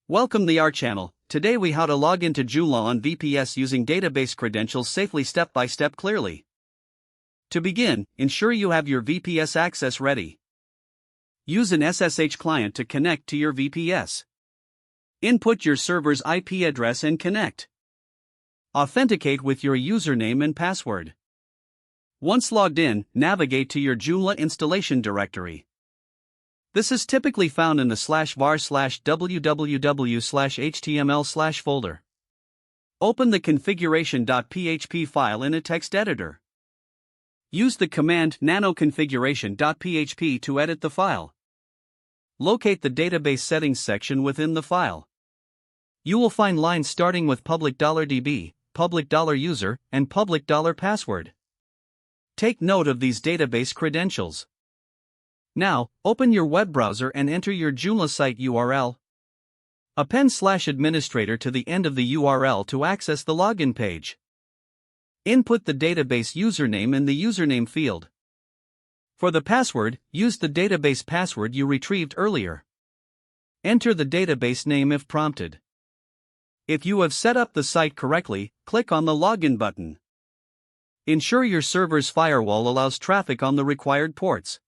Welcome to our channel. Today we how to log into Joomla on VPS using database credentials safely step by step clearly. To begin, ensure you have your VPS access ready. Use an SSH client to connect to your VPS. Input your server's IP address and connect. Authenticate with your username and password. Once logged in, navigate to your Joomla installation directory. This is typically found in the /var/www/html/ folder. Open the configuration.php file in a text editor. Use the command nano-configuration.php to edit the file. Locate the database settings section within the file. You will find lines starting with public $db, public $user, and public $password. Take note of these database credentials. Now, open your web browser and enter your Joomla site URL. Append /administrator to the end of the URL to access the login page. Input the database username in the username field. For the password, use the database password you retrieved earlier. Enter the database name if prompted. If you have set up the site correctly, click on the Login button. Ensure your server's firewall allows traffic on the required ports.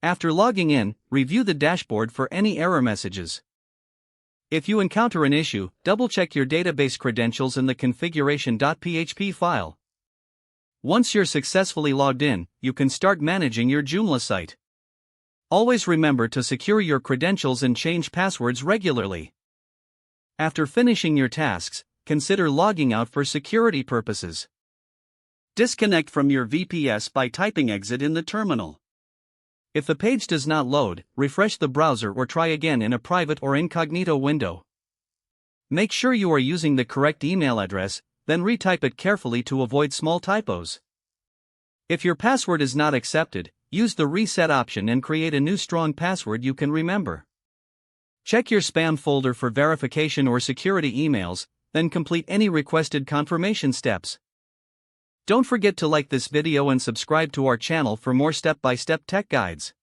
After logging in, review the dashboard for any error messages. If you encounter an issue, double-check your database credentials in the configuration.php file. Once you're successfully logged in, you can start managing your Joomla site. Always remember to secure your credentials and change passwords regularly. After finishing your tasks, consider logging out for security purposes. Disconnect from your VPS by typing exit in the terminal. If the page does not load, refresh the browser or try again in a private or incognito window. Make sure you are using the correct email address, then retype it carefully to avoid small typos. If your password is not accepted, use the reset option and create a new strong password you can remember. Check your spam folder for verification or security emails, then complete any requested confirmation steps. Don't forget to like this video and subscribe to our channel for more step-by-step tech guides.